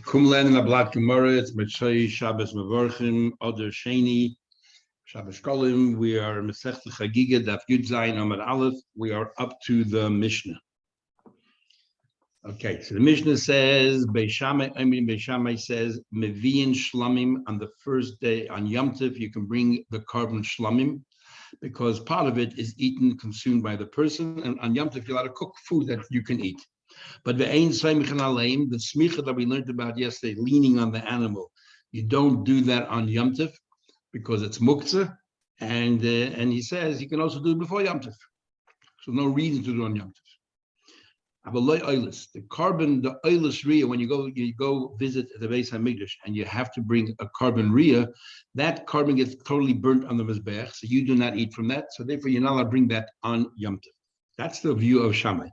Kumlen in a black Gemara, it's Mitzvah Shabbos Mevorchim, Oder Sheni, Shabbos Kolim. We are Masech Chagigah Daf Yud Zayin Amud Aleph. We are up to the Mishnah. Okay, so the Mishnah says, Beis Shammai says, Meviyin Shlamim on the first day on Yom Tov, you can bring the carbon Shlamim because part of it is eaten, consumed by the person, and on Yom Tov you're allowed to cook food that you can eat. But the smicha that we learned about yesterday, leaning on the animal, you don't do that on Yom Tov because it's muktzah, and he says you can also do it before Yom Tov. So no reason to do it on Yom Tov. The carbon, the oilus riyah, when you go visit the Beis Hamikdash and you have to bring a carbon riyah, that carbon gets totally burnt on the mizbeach, so you do not eat from that. So therefore, you're not allowed to bring that on Yom Tov. That's the view of Shammai.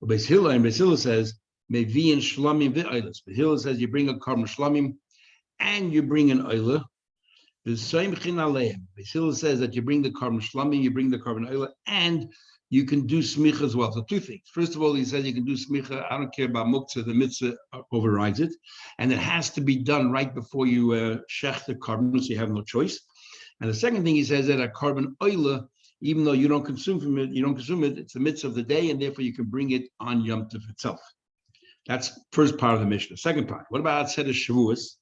Beis Hillel says, Meviyin shlamim ve'oilus. Beis Hillel says you bring a carbon shlamim and you bring an oilah. The same chin aleim. Beis Hillel says that you bring the carbon shlamim, you bring the carbon oilah, and you can do smicha as well. So two things. First of all, he says you can do smicha. I don't care about muktzah. The mitzvah overrides it, and it has to be done right before you shech the carbon, so you have no choice. And the second thing he says that a carbon oilah, even though you don't consume from it, it's the mitzvah of the day, and therefore you can bring it on Yom Tov itself. That's first part of the Mishnah. Second part, what about Seder Shavuos?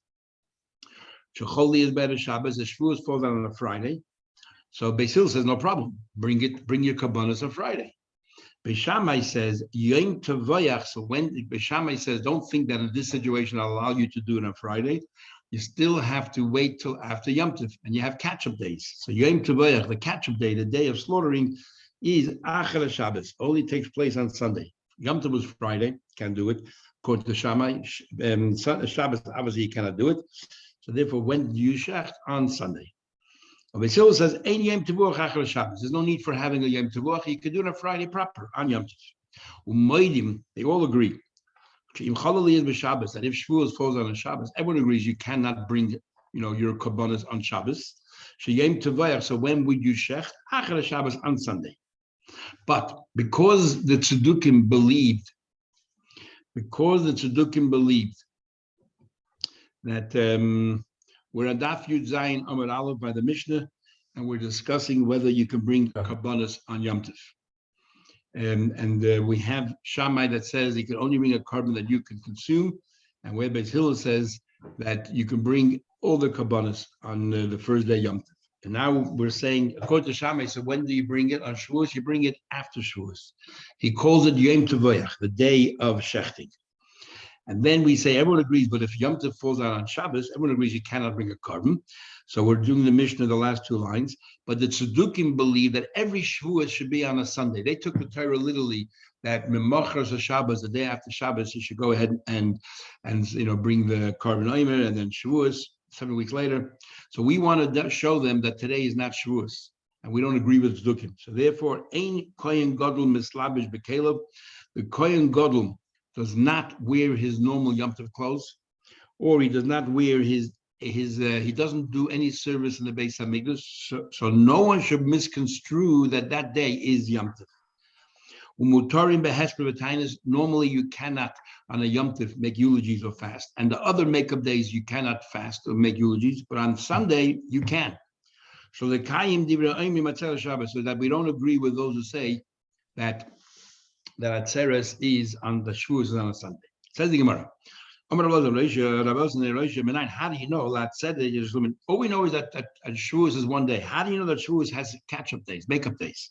Shecholi is better Shabbos. The Shavuos falls out on a Friday. So Beis Hillel says, no problem. Bring your kabbanos on Friday. Beis Shammai says, Yom Tovayach. So when Beis Shammai says, don't think that in this situation I'll allow you to do it on Friday. You still have to wait till after Yom Tov, and you have catch-up days. So Yom Tovayach, the catch-up day, the day of slaughtering, is Achar Shabbos. Only takes place on Sunday. Yom Tov was Friday, can't do it. According to Shammai, Shabbos, obviously you cannot do it. So therefore, when do you shecht? On Sunday. Beis Hillel says, Ein Yom Tovach Achar Shabbos. There's no need for having a Yom Tovach. You can do it on Friday proper, on Yom Tov. Umaydim, they all agree. That if Shavuos falls on a Shabbos, everyone agrees you cannot bring, your kabbanos on Shabbos. So when would you shech? Achar Shabbos, on Sunday. But because the Tzedukim believed that we're at Daf Yud Zayin Amud Aleph by the Mishnah, and we're discussing whether you can bring kabbanos on Yom Tov. And we have Shammai that says you can only bring a carbon that you can consume, and where Beis Hillel says that you can bring all the kabbanos on the first day Yom Tov. And now we're saying, according to Shammai, so when do you bring it? On Shavuos, you bring it after Shavuos. He calls it Yom Tovayach, the day of shechting. And then we say everyone agrees, but if Yom Tov falls out on Shabbos, everyone agrees you cannot bring a carbon. So we're doing the Mishnah, the last two lines. But the Tzedukim believe that every Shavuos should be on a Sunday. They took the Torah literally that Memachras Shabbos, the day after Shabbos, you should go ahead and bring the carbon omer, and then Shavuos 7 weeks later. So we want to show them that today is not Shavuos, and we don't agree with Tzedukim. So therefore, Ein Kohen Gadol Mislabish Bekelev. The Kohen Gadol does not wear his normal Yom Tov clothes, or he does not wear he doesn't do any service in the Beis Hamikdash, so no one should misconstrue that day is Yom Tov. Normally you cannot on a Yom Tov make eulogies or fast, and the other makeup days you cannot fast or make eulogies, but on Sunday you can. So the Kayim Divrei Oimi Matzah Shabbos, so that we don't agree with those who say that Atzeres is on the Shavuos is on a Sunday. Says the Gemara. How do you know? All we know is that Shavuos is one day. How do you know that Shavuos has catch-up days, makeup days?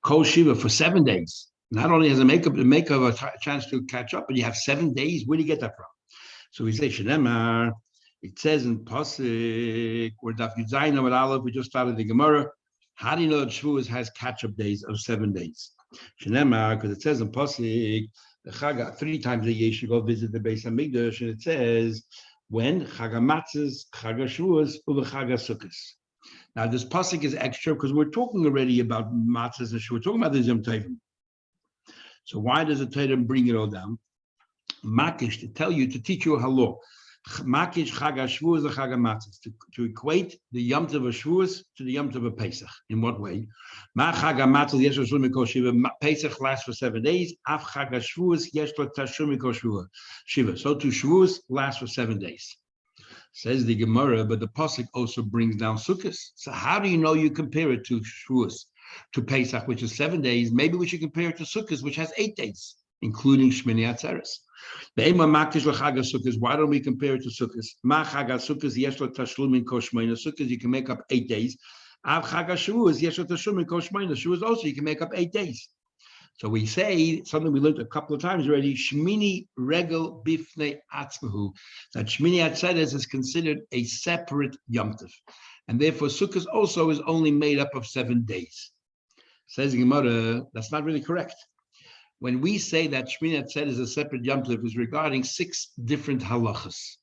Kol Shiva for 7 days. Not only has a makeup a chance to catch up, but you have 7 days. Where do you get that from? So we say Shenemar. It says in Pasuk, where Daf Yud Zayin Amud Aleph, we just started the Gemara. How do you know that Shavuos has catch-up days of 7 days? Shenemar, because it says in Pasuk, the Chagah 3 times a year you should go visit the Beis Hamikdash, and it says when Chagah Matzos, Chagah Shavuos, or Chagah Sukkos. Now this pasuk is extra because we're talking already about matzahs and Shavuos. We're talking about the Yom Tovim. So why does the Torah bring it all down? Makish to teach you a halaw Makish Chag HaShavuos Chag HaMatzos, to equate the Yom Tov of Shavuos to the Yom Tov of Pesach. In what way? Ma Chag HaMatzos yesh lo tashlumin kol shiva. Pesach lasts for 7 days. Af Chag HaShavuos yesh lo tashlumin kol shiva. So to Shavuos lasts for 7 days. Says the Gemara, but the pasuk also brings down Sukkot. So how do you know you compare it to Shavuos, to Pesach, which is 7 days? Maybe we should compare it to Sukkot, which has 8 days, including Shmini Atzeres. Why don't we compare it to Sukkot? Sukkot you can make up 8 days. Shavuos also you can make up 8 days. So we say something we learned a couple of times already, Shmini Regel Bifnei Atzmahu, that Shmini Atzeres is considered a separate Yom Tov. And therefore Sukkot also is only made up of 7 days. Says the Gemara, that's not really correct. When we say that Shmini Atzeres is a separate Yom Tov, is regarding 6 different halachas.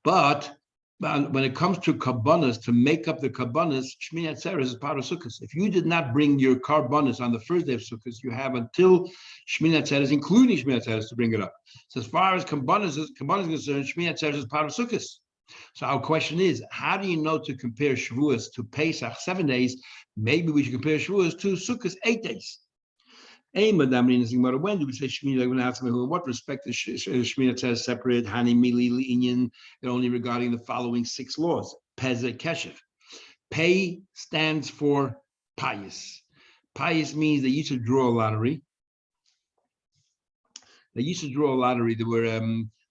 But when it comes to karbanos, to make up the karbanos, Shmini Atzeres is part of Sukkot. If you did not bring your karbanos on the first day of Sukkot, you have until Shmini Atzeres, including Shmini Atzeres, to bring it up. So as far as karbanos is concerned, Shmini Atzeres is part of Sukkot. So our question is, how do you know to compare Shavuos to Pesach 7 days? Maybe we should compare Shavuos to Sukkot 8 days. When do we say Shmini? In what respect is Shmini Atzeres separate? Hani mili li'inyan. They're only regarding the following 6 laws. Pezeh keshev. Pei stands for pious. Pious means they used to draw a lottery. There were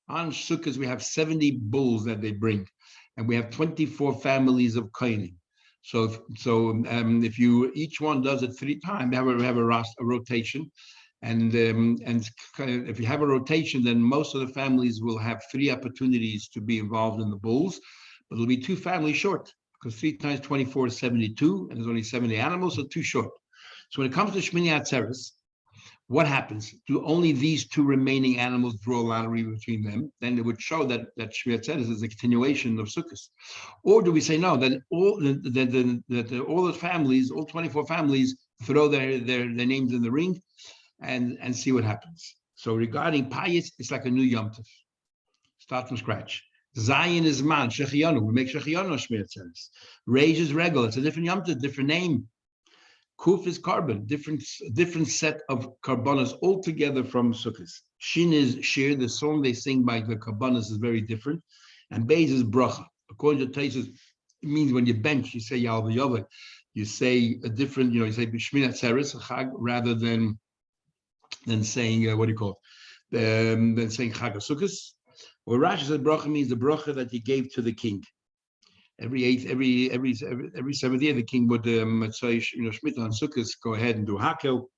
on Sukkot we have 70 bulls that they bring, and we have 24 families of kohanim. So if you each one does it 3 times, we have a rotation, and if you have a rotation, then most of the families will have 3 opportunities to be involved in the bulls, but it'll be 2 families short because 3 times 24 is 72, and there's only 70 animals, so 2 short. So when it comes to Shmini Atzeres, what happens? Do only these 2 remaining animals draw a lottery between them? Then it would show that Shmini Atzeres is a continuation of Sukkot. Or do we say no, that all the families, all 24 families, throw their names in the ring and see what happens? So regarding pious, it's like a new Yom Tov. Start from scratch. Zion is man, Shechianu. We make Shechianu Shmini Atzeres. Reish is Regel. It's a different Yom Tov, different name. Kuf is carbon, different set of karbanos altogether from Sukkot. Shin is shir, the song they sing by the karbanos is very different. And Beis is bracha. According to Taisus, it means when you bench, you say Yal v'Yoveh. You say a different, you say Shmini Atzeres, Chag, rather than saying, than saying Chag HaSukkos. Or Rashi says bracha means the bracha that he gave to the king. Every 7th year, the king would say, Shemitah on Sukkot, go ahead and do Hakel.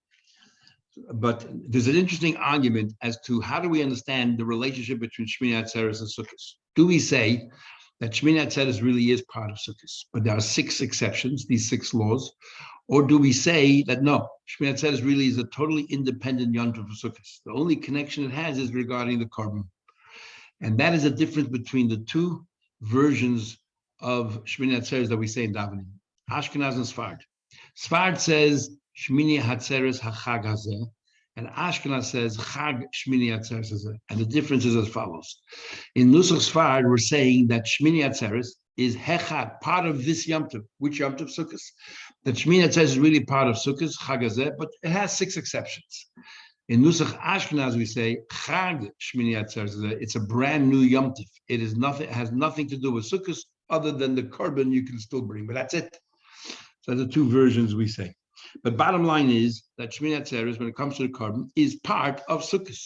But there's an interesting argument as to how do we understand the relationship between Shmini Atzeres and Sukkot. Do we say that Shmini Atzeres really is part of Sukkot, but there are 6 exceptions, these 6 laws? Or do we say that no, Shmini Atzeres really is a totally independent Yom Tov of Sukkot? The only connection it has is regarding the carbon. And that is a difference between the 2 versions of Shmini Atzeres that we say in davening, Ashkenaz and Sfard. Sfard says Shmini Atzeres HaChag Hazeh, and Ashkenaz says Chag Shmini Atzeres Hazeh. And the difference is as follows. In Nusach Sfard, we're saying that Shmini Atzeres is Hechad, part of this Yom Tov. Which Yom Tov? Sukkot. That Shmini Atzeres is really part of Sukkot, Chag Hazeh, but it has 6 exceptions. In Nusach Ashkenaz, we say Chag Shmini Atzeres Hazeh. It's a brand new Yom Tov. It has nothing to do with Sukkot, other than the carbon you can still bring, but that's it. So the 2 versions we say. But bottom line is that Shmini Atzeres, when it comes to the carbon, is part of Sukkot.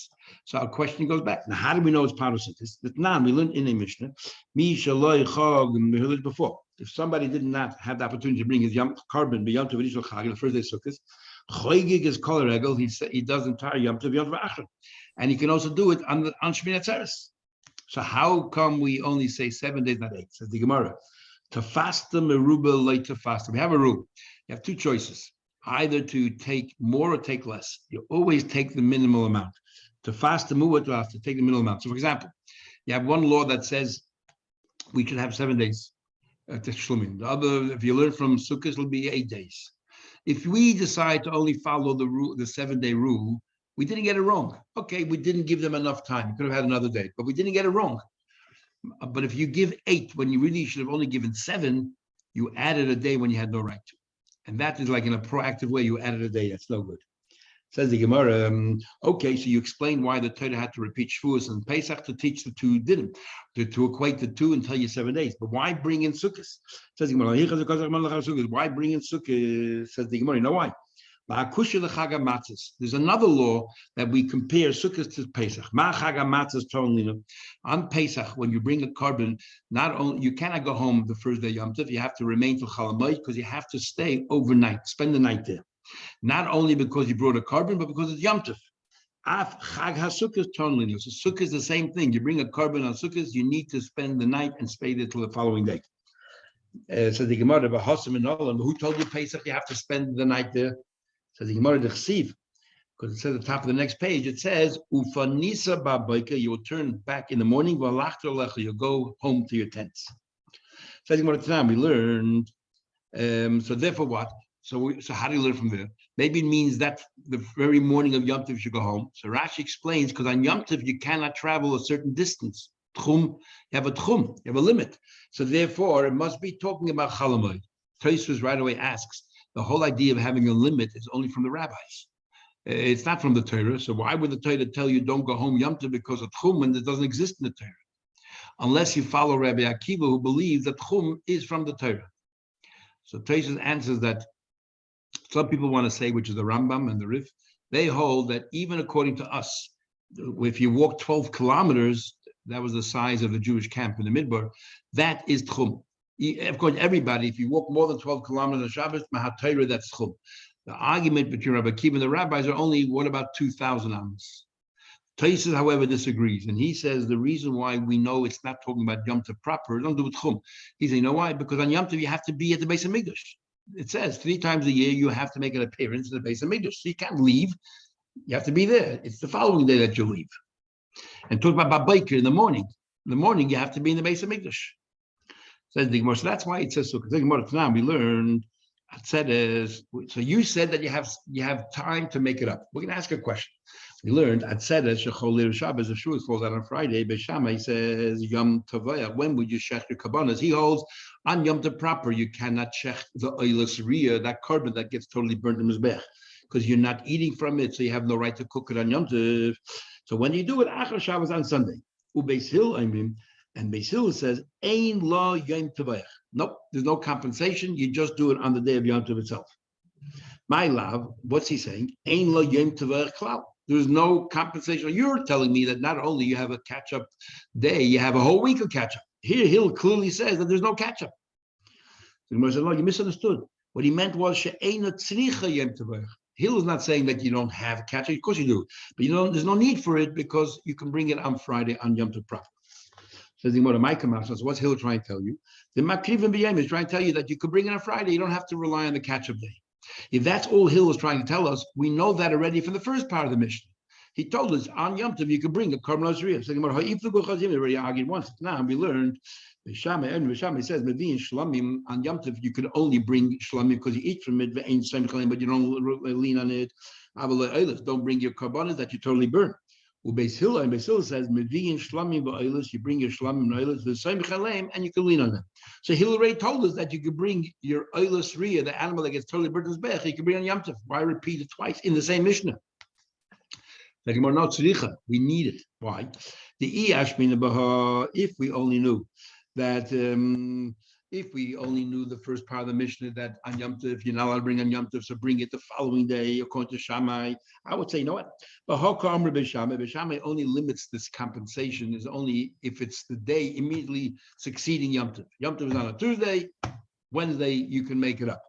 So our question goes back. Now, how do we know it's part of Sukkot? That now we learned in a Mishnah, we heard it before. If somebody did not have the opportunity to bring his carbon beyond the first day of Sukkot, Chagigah is kol regel. He does entire Yom Tov Yom Tov, and he can also do it on Shmini Atzeres. So how come we only say 7 days, not 8? Says the Gemara. To fast the meruba late to fast. We have a rule. You have 2 choices. Either to take more or take less. You always take the minimal amount. To fast the mu'at, you have to take the minimal amount. So for example, you have one law that says we should have 7 days. The other, if you learn from Sukkot, it'll be 8 days. If we decide to only follow the rule, the 7-day rule, we didn't get it wrong. Okay, we didn't give them enough time. We could have had another day, but we didn't get it wrong. But if you give 8 when you really should have only given 7, you added a day when you had no right to. And that is like in a proactive way, you added a day. That's no good. Says the Gemara, okay, so you explain why the Torah had to repeat Shavuos and Pesach to teach the two didn't, to equate the two and tell you 7 days. But why bring in Sukkot? Says the Gemara, why bring in Sukkot? Says the Gemara, you know why? There's another law that we compare Sukkot to Pesach. On Pesach, when you bring a carbon, not only you cannot go home the first day Yom Tov, you have to remain till Chalamoid because you have to stay overnight, spend the night there. Not only because you brought a carbon, but because it's Yom Tov. Chag HaSukkot tonlinu. So Sukkot is the same thing. You bring a carbon on Sukkot, you need to spend the night and stay there till the following day. So the Gemara, who told you Pesach you have to spend the night there? So the Gemara Dechsiv, because it says at the top of the next page, it says, Ufanisa Babaika, you will turn back in the morning, you'll go home to your tents. So the Gemara we learned, so therefore what? So how do you learn from there? Maybe it means that the very morning of Yom Tov you should go home. So Rashi explains, because on Yom Tov you cannot travel a certain distance. You have a tchum, you have a limit. So therefore, it must be talking about Chalamoid. Tosfos right away asks, the whole idea of having a limit is only from the rabbis. It's not from the Torah. So why would the Torah tell you don't go home Yom Tov because of tchum when it doesn't exist in the Torah? Unless you follow Rabbi Akiva, who believes that tchum is from the Torah. So Tosfos answers that some people want to say, which is the Rambam and the Rif, they hold that even according to us, if you walk 12 kilometers, that was the size of the Jewish camp in the Midbar, that is tchum. Of course, everybody, if you walk more than 12 kilometers on Shabbos, Mahatayra, that's tchum. The argument between Rabbi Akiva and the rabbis are only, what about 2,000 amos? Tosfos, however, disagrees, and he says the reason why we know it's not talking about Yom Tov proper, don't do with tchum. He says, you know why? Because on Yom Tov you have to be at the Beis HaMikdash. It says 3 times a year you have to make an appearance in the Beis HaMikdash. So you can't leave. You have to be there. It's the following day that you leave. And talk about Babaker in the morning. In the morning, you have to be in the Beis HaMikdash. Says the Gemara. So that's why it says so. Because we learned. So you said that you have time to make it up. We're going to ask a question. We learned at Sedes Shechol Shabbos. If Shavuos falls out on Friday, Beishamai says Yom Tovaya. When would you shech your kabbanas? He holds on Yom Tov proper. You cannot shech the oilus riyah, that carbon that gets totally burnt in mizbech, because you're not eating from it, so you have no right to cook it on Yom Tov. So when you do it, Achar Shabbos on Sunday, Ubeis Hill, and Beis Hill says, Ein lo Yom Tovayach. Nope, there's no compensation. You just do it on the day of Yom Tov itself. My love, what's he saying? Ein lo Yom Tovayach klal. There's no compensation. You're telling me that not only you have a catch-up day, you have a whole week of catch-up. Here, Hill clearly says that there's no catch-up. The Gemara said, no, you misunderstood. What he meant was, she'eino tzricha Yom Tovayach. Hill is not saying that you don't have catch-up. Of course you do. But there's no need for it because you can bring it on Friday on Yom Tov proper. Says the Gemara, so what's Hill trying to tell you? The Makrivim B'Yom is trying to tell you that you could bring it on Friday. You don't have to rely on the catch-up day. If that's all Hill is trying to tell us, we know that already from the first part of the Mishnah. He told us on Yom Tov you could bring a Karban Osriyah. So the Gemara, already argued once. Now we learned, Beishamai says, Mevi'in Shlamim, on Yom Tov you could only bring Shlamim because you eat from it, but you don't lean on it. Don't bring your Karbanas that you totally burn. Beis Hill says, Mevi'in Shlamim v'oilus, you bring your Shlamim v'oilus, v'sayim chalem, and you can lean on them. So Hill already told us that you could bring your oilus riyah, the animal that gets totally burnt as bech, you can bring on Yom Tov. Why repeat it twice in the same Mishnah? We need it. Why? If we only knew that, if we only knew the first part of the Mishnah that on Yom Tov, you're not allowed to bring on Yom Tov, so bring it the following day according to Shammai, I would say, you know what? But Beishamai only limits this compensation is only if it's the day immediately succeeding Yom Tov. Yom Tov is on a Tuesday, Wednesday you can make it up.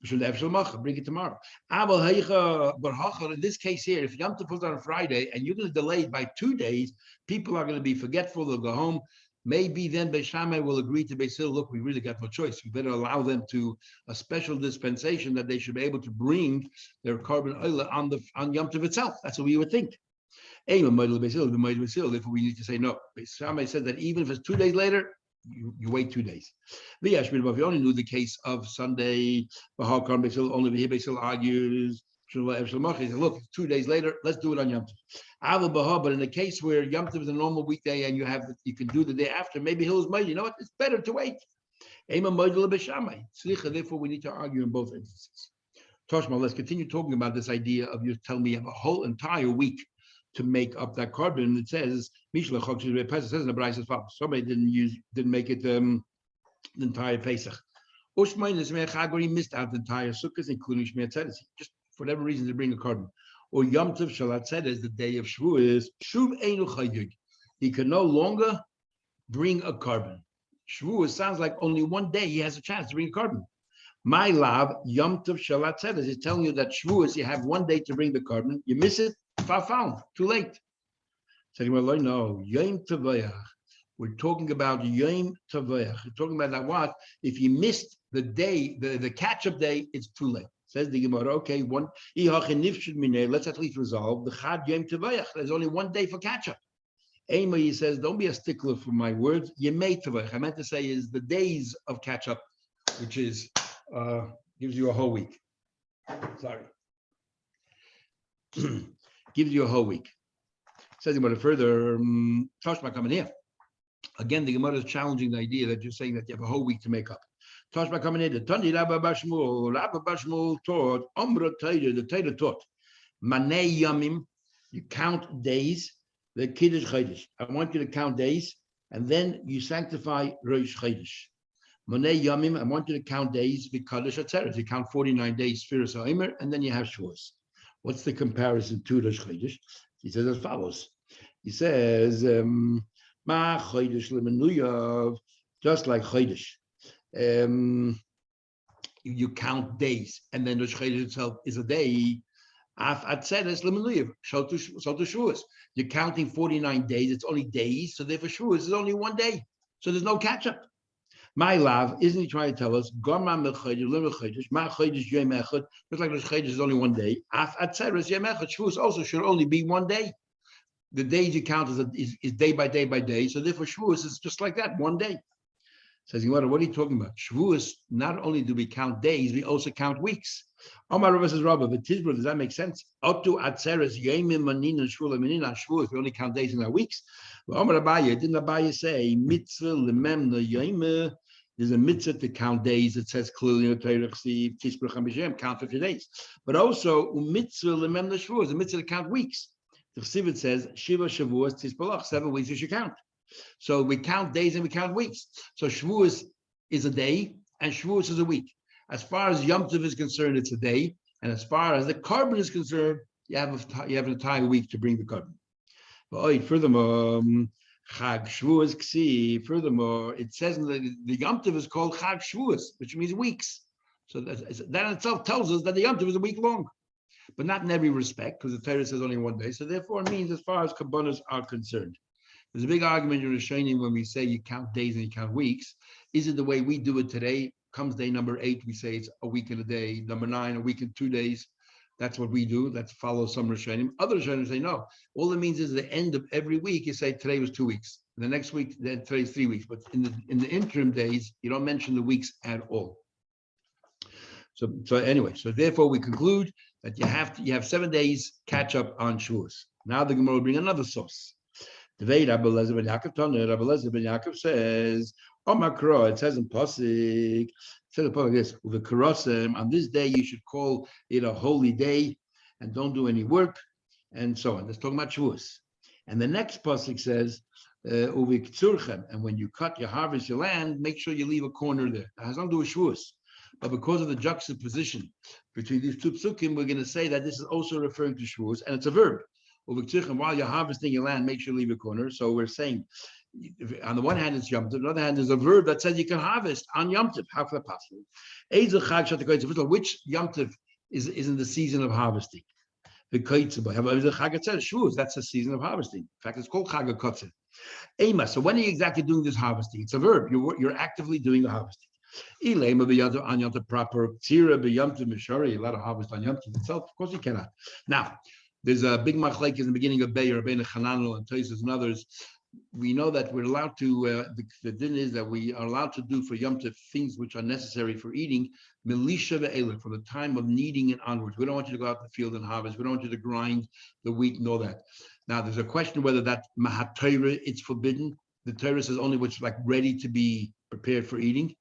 Bring it tomorrow. But in this case here, if Yom Tov falls on a Friday and you're going to delay it by 2 days, people are going to be forgetful. They'll go home. Maybe then Beis Shammai will agree to Beis Hill, look, we really got no choice. We better allow them to a special dispensation that they should be able to bring their carbon oil on Yom Tov itself. That's what we would think. If we need to say no. Beis Shammai said that even if it's 2 days later, you wait 2 days. If you only knew the case of Sunday, only Beis Hill argues Look, 2 days later, let's do it on Yom Tov. But in the case where Yom Tov is a normal weekday and you can do the day after, maybe Hill's made. You know what? It's better to wait. Therefore, we need to argue in both instances. Toshma, let's continue talking about this idea of you telling me you have a whole entire week to make up that carbon. It says, it says in the Braisa as follows. Somebody didn't make it the entire Pesach. Ushmain missed out the entire Sukkot, including Shmei Atzeres. Just for whatever reason to bring a carbon. Or Yom Tov Shel Atzeres, the day of Shavuos, Shuv Einu Chagig. He can no longer bring a carbon. Shavuos sounds like only one day he has a chance to bring a carbon. My love, Yom Tov Shel Atzeres is telling you that Shavuos, you have one day to bring the carbon. You miss it, found, too late. So no, Yom Tovayach. We're talking about Yom Tovayach. We're talking about that what? If you missed the day, the catch-up day, it's too late. Says the Gemara, okay, let's at least resolve the Chad Yom Tovayach. There's only one day for catch-up. Ema, he says, don't be a stickler for my words. Yemei Tovayach. I meant to say is the days of catch-up, which is gives you a whole week. Sorry. Gives you a whole week. Says the Gemara further, Toshma coming here. Again, the Gemara is challenging the idea that you're saying that you have a whole week to make up. Toshma coming in. Tani Rabba Bashmul taught, the Torah taught, Manei Yamim, you count days, the Kiddush Chodesh. I want you to count days, and then you sanctify Rosh Chodesh. Manei Yamim, I want you to count days, because Atzeres. You count 49 days, Sfiras HaOmer, and then you have Shavuos. What's the comparison to Rosh Chodesh? He says as follows. He says, Ma Chodesh Lemenuyav, just like Chodesh. You count days, and then Rosh Chodesh itself is a day. Af Atzeres Lemenuyav, so to Shavuos. You're counting 49 days, it's only days, so therefore Shavuos is only one day. So there's no catch-up. My love, isn't he trying to tell us? Just like Rosh Chodesh is only one day. Af Atzeres Yom Echad, Shavuos also should only be one day. The days you count is day by day by day. So therefore, Shavuos is just like that, one day. Says, what are you talking about? Shavuos, not only do we count days, we also count weeks. Omar Rabba says, Rabba, but Tizbro, does that make sense? Otu Atzeres Yemim Manin and Shvula Manin on Shavuos, we only count days in our weeks. But Omar Abaye, didn't Abaye say, Mitzvah Lememna Yemim? There's a mitzvah to count days. It says clearly in the Torah, Tizbro Chamishem, count 50 days. But also, Mitzvah Lememna Shavuos, a mitzvah to count weeks. The Chsivit says, Shiva Shavuos Tizbalach, 7 weeks you should count. So we count days and we count weeks. So Shavuos is a day and Shavuos is a week. As far as Yom Tov is concerned, it's a day. And as far as the carbon is concerned, you have an entire week to bring the carbon. But furthermore, Chag Shavuos Ksi, furthermore, it says the Yom Tov is called Chag Shavuos, which means weeks. So that in itself tells us that the Yom Tov is a week long. But not in every respect, because the Torah says only one day. So therefore, it means as far as kabbanas are concerned. There's a big argument in Rishonim when we say you count days and you count weeks. Is it the way we do it today? Comes day number 8, we say it's a week and a day. Number 9, a week and 2 days. That's what we do. That follows some Rishonim. Other Rishonim say no. All it means is the end of every week, you say today was 2 weeks. The next week, then today's 3 weeks. But in the interim days, you don't mention the weeks at all. So anyway, so therefore we conclude that you have 7 days catch up on Shavuos. Now the Gemara will bring another source. Rabbi Eliezer ben Yaakov says, it says in Pasuk, it says like this, on this day you should call it a holy day and don't do any work, and so on. That's talking about Shavuos. And the next Pasuk says, and when you cut your harvest, your land, make sure you leave a corner there. That has nothing to do with Shavuos. But because of the juxtaposition between these two psukim, we're going to say that this is also referring to Shavuos, and it's a verb. While you're harvesting your land, make sure you leave a corner. So we're saying, on the one hand, it's Yom Tov. On the other hand, there's a verb that says you can harvest on Yom Tov. How can that possible? Which Yom Tov is in the season of harvesting? Shavuos, that's the season of harvesting. In fact, it's called Chag HaKotzeh. So when are you exactly doing this harvesting? It's a verb. You're actively doing the harvesting. Proper a lot of harvest on Yom Tov itself. Of course you cannot. Now, there's a big machlek in the beginning of Beir, Rabbeinu Chananel and Tosfos and others. we know that we're allowed to, the din is that we are allowed to do for Yom Tov things which are necessary for eating, milisha ve'ela, from the time of kneading and onwards. We don't want you to go out in the field and harvest. We don't want you to grind the wheat and all that. Now, there's a question whether that mahat Torah, it's forbidden. The Torah says only what's like ready to be prepared for eating.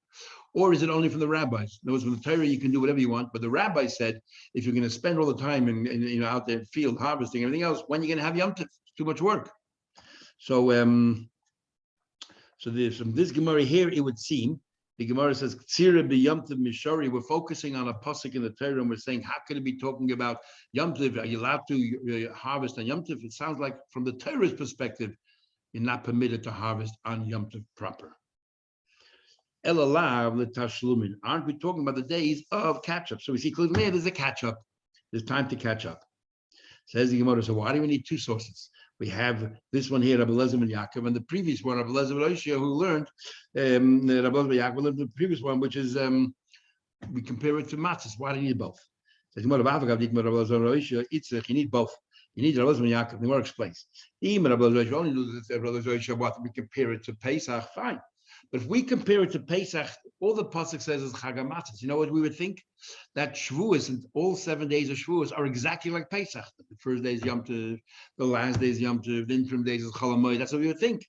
Or is it only from the rabbis? In other words, from the Torah, you can do whatever you want, but the rabbi said, if you're going to spend all the time in out there in the field harvesting, everything else, when are you going to have Yom Tov? It's too much work. So, so there's from this Gemara here, it would seem the Gemara says, "Tzira b'Yom Tov mishori." We're focusing on a pasuk in the Torah, and we're saying, how could it be talking about Yom Tov? Are you allowed to harvest on Yom Tov? It sounds like, from the Torah's perspective, you're not permitted to harvest on Yom Tov proper. Elalav l'tashlumin. Aren't we talking about the days of catch up? So we see clearly there's a catch up. There's time to catch up. Says the Gemara. So why do we need two sources? We have this one here, Rabbi Elazar and Yaakov, and the previous one, Rabbi Elazar and Oshia, who learned Rabbi Elazar and Yaakov learned the previous one, which is we compare it to matzahs. Why do you need both? Says Rabbi Elazar and Oshia, you need both. You need Rabbi Elazar and Yaakov. The Gemara explains. Even Rabbi Elazar only knows that Rabbi Elazar and Oshia, what we compare it to Pesach, fine. But if we compare it to Pesach, all the pasuk says is Chag HaMatzos. You know what we would think? That Shavuos and all 7 days of Shavuos are exactly like Pesach. The first day is Yom Tov, the last day is Yom Tov, the interim days is Chol HaMoed. That's what we would think.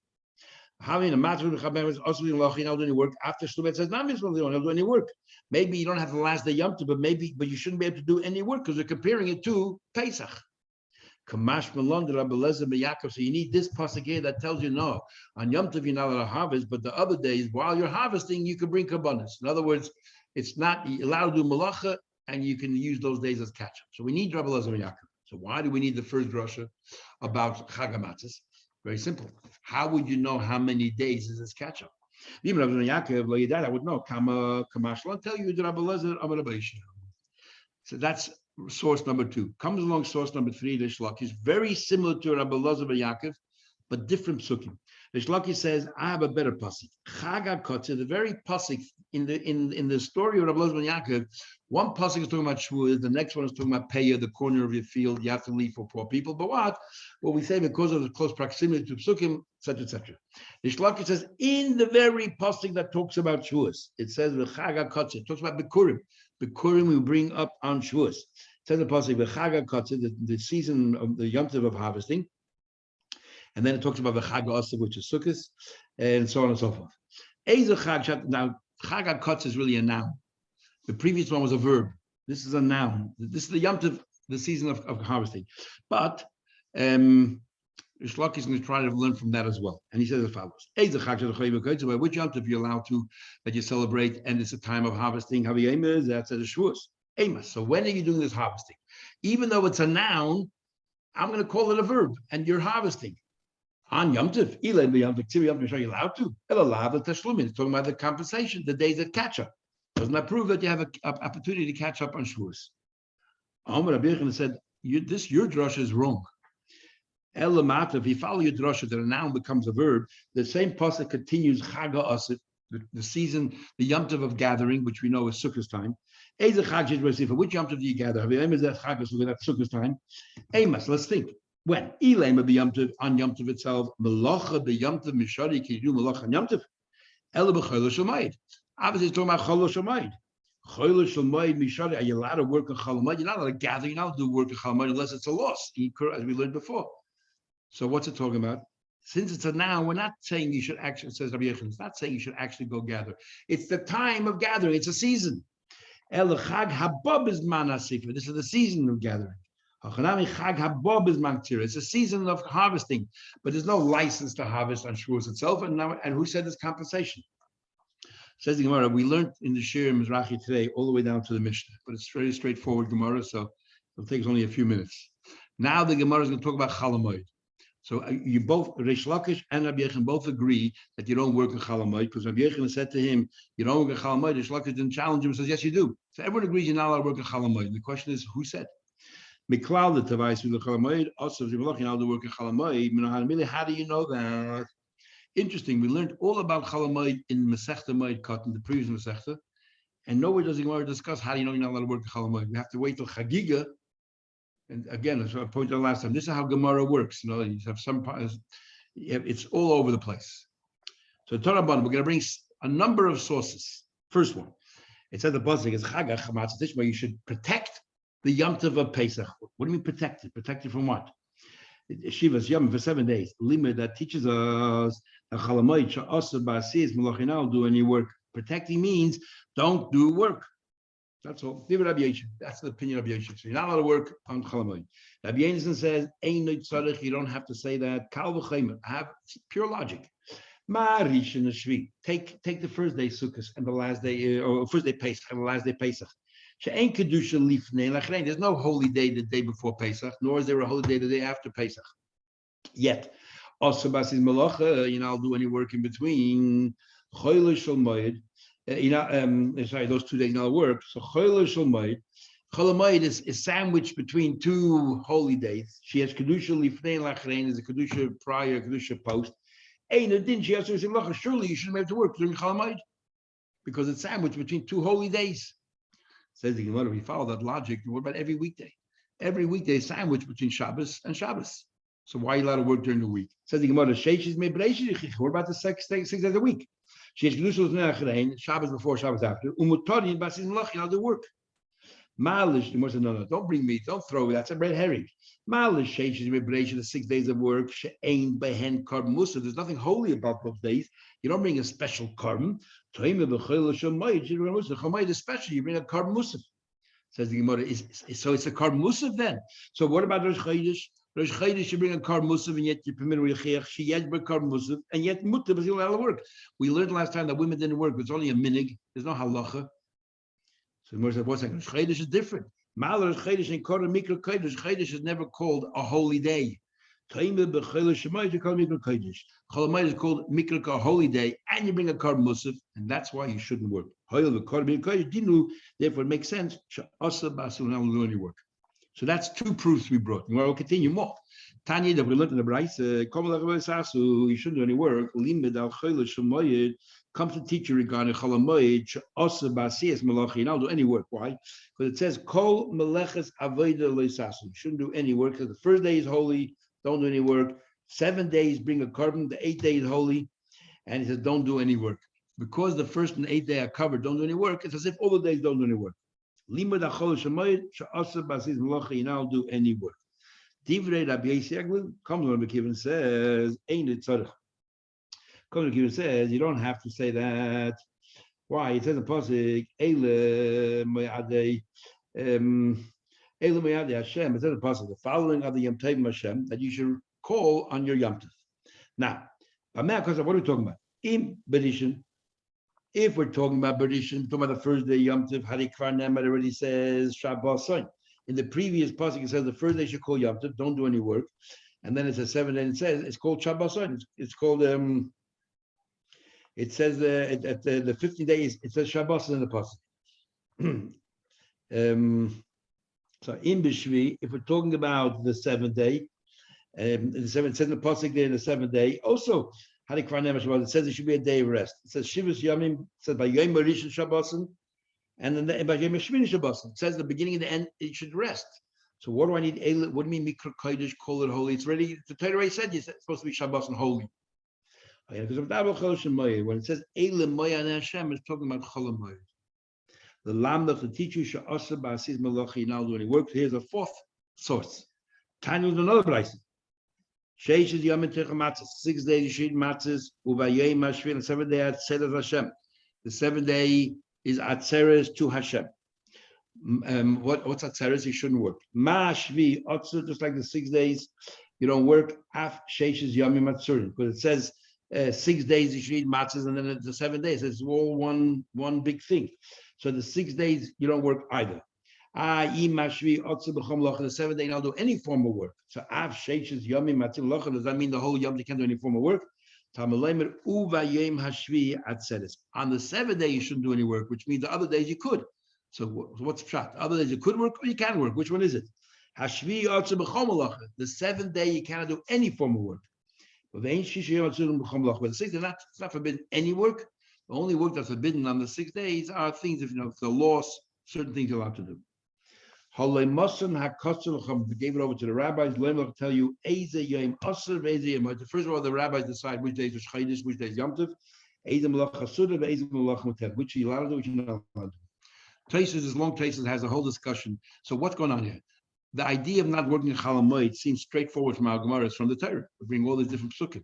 Having a matzah is also you don't do any work. After Shlumet says not you don't do any work. Maybe you don't have the last day Yom Tov, but you shouldn't be able to do any work because we're comparing it to Pesach. Kamash Malon Rabbi Elazar and Yaakov. So you need this pasuk here that tells you no. On Yom Tov you're not allowed to harvest, but the other days while you're harvesting you can bring kabbanis. In other words, it's not allowed to do malacha, and you can use those days as catch up. So we need Rabbi Elazar and Yaakov. So why do we need the first drasha about Chag HaMatzos? Very simple. How would you know how many days is this catch up? Even Rabbi Yaakov, I would know. Kamash Malon tell you Rabbi Elazar and Rabbi Yishmael. So that's source number 2. Comes along source number 3, Rish Lakish, very similar to Rabbi Elazar ben Yaakov, but different psukim. Rish Lakish says, I have a better pasuk. Chag HaKotzeh, the very pasuk in the story of Rabbi Elazar ben Yaakov, one pasuk is talking about Shavuos, the next one is talking about Peah, the corner of your field, you have to leave for poor people. But what? Well, we say because of the close proximity to psukim, etc., etc. Rish Lakish says, in the very pasuk that talks about Shavuos, it says, Chag HaKotzeh, it talks about Bikurim. Bikurim we bring up on Shavuos. It says the pasuk Chag HaKotzeh, the season of the Yom Tov of harvesting, and then it talks about the Chag HaOsav, which is Sukkot, and so on and so forth. Now Chag HaKotzeh is really a noun. The previous one was a verb. This is a noun. This is the Yom Tov, the season of harvesting. But Rish Lakish is going to try to learn from that as well. And he says as follows: which Yom Tov you're allowed to, that you celebrate, and it's a time of harvesting. That's a Shavuos. So when are you doing this harvesting? Even though it's a noun, I'm going to call it a verb, and you're harvesting. On Yom Tov, you're allowed to. It's talking about the compensation, the days that catch up. Doesn't that prove that you have an opportunity to catch up on Shavuos? Rabbi Yechon said, your drasha is wrong. If you follow your drasha, that a noun becomes a verb, the same pasuk continues Chag HaOsav, the season, the Yom Tov of gathering, which we know is Sukkot time. Which Yom Tov do you gather? That's Sukkot time. Let's think. When? On Yom Tov itself, Melacha b'Yom Tov Mishari, can you do Melacha on Yom Tov? Obviously, it's talking about Chol HaShamayid. Chol HaShamayid Mishari, are you allowed to work on Chol HaMoed? You're not allowed to gather, you're not allowed to do work on Chol HaMoed unless it's a loss, as we learned before. So what's it talking about? Since it's a noun, we're not saying you should actually, says Rabbi Yechon, it's not saying you should actually go gather. It's the time of gathering, it's a season. El Chag Habab is Manasifa. This is the season of gathering. Chag Habab is Mantira. It's a season of harvesting, but there's no license to harvest on Shavuos itself. And who said this compensation? Says the Gemara, we learned in the Shir Mizrahi today all the way down to the Mishnah, but it's very straightforward Gemara, so it'll take us only a few minutes. Now the Gemara is going to talk about Chol HaMoed. So you both, Rish Lakish and Rabbi Yechon, both agree that you don't work in Chol HaMoed, because Rabbi Yechon said to him, you don't work in Chol HaMoed. Rish Lakish didn't challenge him and says, yes, you do. So everyone agrees you're not allowed to work in Chol HaMoed. The question is, who said? Miklal the Tavais with the Chol HaMoed, also you're not allowed to work in Chol HaMoed. How do you know that? Interesting, we learned all about Chol HaMoed in Masechta Moed Katan, the previous Masechta, and nowhere does the Gemara discuss how do you know you're not allowed to work in Chol HaMoed. We have to wait till Chagigah. And again, as I pointed out last time, this is how Gemara works. You have some It's all over the place. So Torah, we're going to bring a number of sources. First one, it says the pasuk is Chagigah Daf, where you should protect the Yom Tov of Pesach. What do you mean protect it? Protect it from what? Shivas Yom for 7 days. Limud that teaches us that Chalamoid Sha'asur Ba'asiyas Malachinal do any work. Protecting means don't do work. That's all. That's the opinion of Yosef. So you're not allowed to work on Chalamoid. Rabbi Yonasan says, you don't have to say that. Kal v'chaymer. Have pure logic. Take the first day Sukkot and the last day, or first day Pesach and the last day Pesach. There's no holy day the day before Pesach, nor is there a holy day the day after Pesach. Yet, also basis malacha, I'll do any work in between. Sorry, those 2 days I'll work. So Chol Hamoed is sandwiched between two holy days. She has kedusha lifnei lachrein, is a kedusha prior, kedusha post. Surely you shouldn't have to work during Chol Hamoed because it's sandwiched between two holy days. Says the Gemara, we follow that logic. What about every weekday? Every weekday is sandwiched between Shabbos and Shabbos. So why are you allowed to work during the week? Says the Gemara, what about the 6 days a week? Shabbos before, Shabbos after. I'll do work. Malish, the Gemara said, no, don't bring me, don't throw it. That's a red herring. Malish, the 6 days of work, there's nothing holy about those days. You don't bring a special carbon. So it's special, you bring a carbon musaf. Says the Gemara, so it's a carbon musaf then. So what about Rosh Chodesh? Rosh Chodesh, you bring a carbon musaf, and yet you permit she yet bring carbon musaf, and yet mutter is allowed to work. We learned last time that women didn't work, but it's only a minig. There's no halacha. So the Gemara said, what's that? Rosh Chodesh is different. Mal Rosh Chodesh and Korah Mikra Kodesh. Rosh Chodesh is never called a holy day. Chol Hamoed is called Mikra, a holy day, and you bring a carbon musaf, and that's why you shouldn't work. Therefore, it makes sense. Only work. So that's two proofs we brought. We'll continue more. Tanya, that we learned in the Bryce, you shouldn't do any work. Comes to teach you regarding Chol Hamoed, I'll do any work. Why? Because it says, Kol Meleches Avodah Leisasu. You shouldn't do any work because the first day is holy. Don't do any work. 7 days bring a carbon. The 8th day is holy. And he says, don't do any work. Because the first and 8th day are covered, don't do any work. It's as if all the days don't do any work. Limud HaChol Hamoed, She'aseh B'Asis Malacha, you now do any work. Divrei Rabbi Yisrael, comes when McKibben says, Ein it tzarech. Comes when McKibben says, you don't have to say that. Why? It says in Pasuk, Eile Me'adei, Hashem, it says the following are the Yom Tovim Hashem that you should call on your Yom Tov. Now, what are we talking about? In Berishin, if we're talking about Berishin, talking about the first day Yom Tov, Harikvar Ne'emar already says Shabbos Son. In the previous pasuk, it says the first day you should call Yom Tov, don't do any work, and then it says 7 days. It says it's called Shabbos Son. It's called It says at the 15 days it says Shabbos in the pasuk. So in Bishvi, if we're talking about the 7th day, the 7th, it says in the pasuk there in the 7th day. Also, it says it should be a day of rest. It says Shivas Yamim. It says by Yom Rishon Shabbosin, and then by Yom Shmini Shabbosin. It says the beginning and the end it should rest. So what do I need? What do you mean Mikra Kodesh? Call it holy. It's ready. The Torah already said it's supposed to be Shabbos and holy. When it says Eile Moya and Hashem, it's talking about Chol Hamoed. The lamb of the teacher should also ba'asis malachi now do any work. Here's a fourth source. Tanya is another place. Sheish is yom tech matzahs. 6 days you should eat matzahs. Uvayei mashvil. The 7th day atzeres Hashem. The 7th day is atzeres to Hashem. What's atzeres? You shouldn't work. Mashvi otzer, just like the 6 days you don't work. Af sheish is yom matzurin, because it says 6 days you should eat matzahs, and then the 7 days it's all one big thing. So the 6 days you don't work either. The 7th day you don't do any form of work. So av sheishes yomim matzil locha, does that mean the whole yom you can't do any form of work? On the 7th day you shouldn't do any work, which means the other days you could. So what's pshat? Other days you could work or you can work. Which one is it? The 7th day you cannot do any form of work. But the 6th day it's not forbidden any work. The only work that's forbidden on the 6 days are things, if the laws, certain things you're allowed to do. Halei Masan HaKosel gave it over to the rabbis. Let me tell you, Eze Yom Aser, Eze Yom. First of all, the rabbis decide which days is Chaydish, which days Yom Tov, Eze Melach Hasuda, Eze Melach Mutev, which you allowed to do, which you're not allowed to do. Taisus, this long Taisus has a whole discussion. So what's going on here? The idea of not working in Chol Hamoed seems straightforward from our Gemaras, from the Torah. We bring all these different psukim.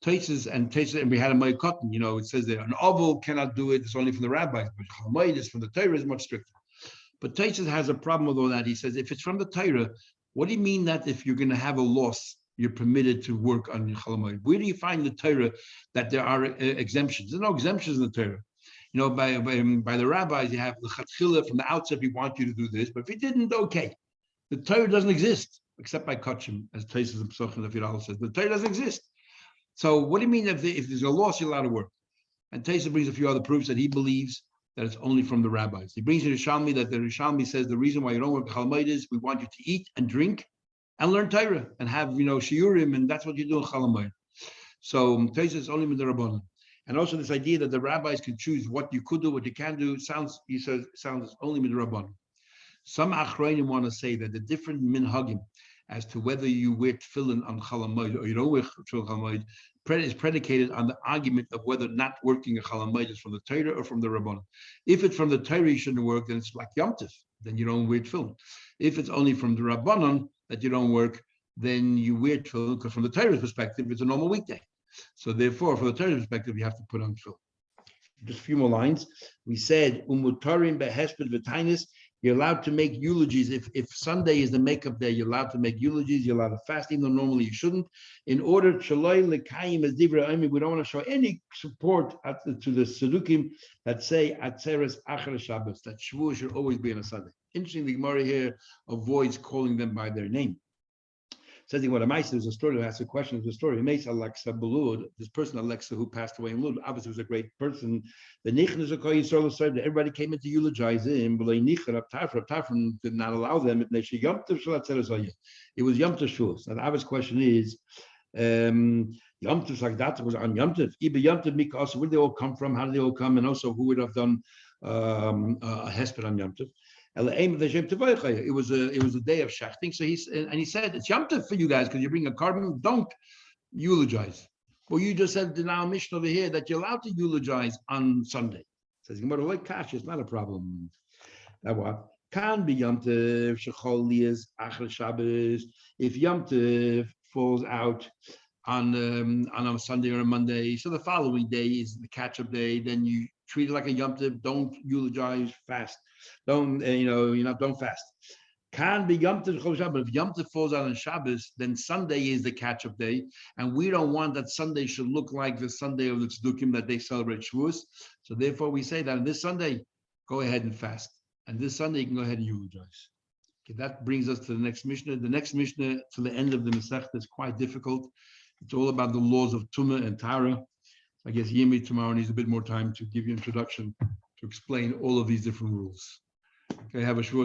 Taisus, and we had a Moed Cotton, it says there, an oval cannot do it, it's only from the rabbis, but Chol Hamoed is from the Torah, is much stricter. But Taisus has a problem with all that. He says, if it's from the Torah, what do you mean that if you're going to have a loss, you're permitted to work on your Chol Hamoed? Where do you find the Torah that there are exemptions? There's no exemptions in the Torah. By the rabbis, you have the Chatchila from the outset, we want you to do this, but if you didn't, okay. The Torah doesn't exist, except by Kachim, as Taisus and Pesachim and Firal says. The Torah doesn't exist. So what do you mean if there's a loss, you're allowed to work? And Taisus brings a few other proofs that he believes that it's only from the rabbis. He brings in Rishalmi that the Rishalmi says the reason why you don't work Chol Hamoed is we want you to eat and drink and learn Torah and have shiurim, and that's what you do in Chol Hamoed. So Taisus is only midrabanan. And also this idea that the rabbis can choose what you could do, what you can do, sounds only midrabanan. Some achrayim want to say that the different minhagim as to whether you wear tefillin on Chol Hamoed or you don't wear tefillin on Chol Hamoed is predicated on the argument of whether not working a Chol Hamoed is from the Torah or from the Rabbanan. If it's from the Torah, you shouldn't work, then it's like Yom Tov, then you don't wear tefillin. If it's only from the Rabbanan that you don't work, then you wear tefillin, because from the Torah's perspective, it's a normal weekday. So therefore, from the Torah's perspective, you have to put on tefillin. Just a few more lines. We said, umutarim behesped v'tainis. You're allowed to make eulogies. If Sunday is the makeup day, you're allowed to make eulogies. You're allowed to fast, even though normally you shouldn't. In order shaloi lekayim as divra oimi, we don't want to show any support to the Sadukim that say atzeres achar Shabbos, that Shavuot should always be on a Sunday. Interesting, the Gemara here avoids calling them by their name. Says what a mice, there's a story, who asks a question, there's a story. Mace Alexa Balud, this person Alexa who passed away in Lud, obviously was a great person. The Nichen is a Kohen Yisrael said that everybody came in to eulogize him, but Nichen Tafra did not allow them. It was Yom Tov Shavuos. Now the obvious question is, Yom Tov like that was on Yom Tov. Ibe Yom Tov Mikos, where did they all come from? How did they all come? And also, who would have done a hesped on Yom Tov? It was a day of shachting. So he said, it's Yom Tov for you guys because you bring a carbon. Don't eulogize. Well, you just said in our mission over here that you're allowed to eulogize on Sunday. Says Gemara, like cash, it's not a problem. Now what? Can be Yom Tov shechol liyas achar Shabbos. If Yom Tov falls out on a Sunday or a Monday, so the following day is the catch-up day. Then you treat it like a Yom Tov. Don't eulogize. Fast. Don't fast. Can be Yom Tov, but if Yom Tov falls out on Shabbos, then Sunday is the catch-up day, and we don't want that Sunday should look like the Sunday of the Tzedukim that they celebrate Shavuos. So therefore, we say that on this Sunday, go ahead and fast, and this Sunday you can go ahead and eulogize. Okay, that brings us to the next Mishnah. The next Mishnah to the end of the Masechta is quite difficult. It's all about the laws of Tumah and Tara. I guess Yemi tomorrow needs a bit more time to give you introduction to explain all of these different rules. Okay, have a short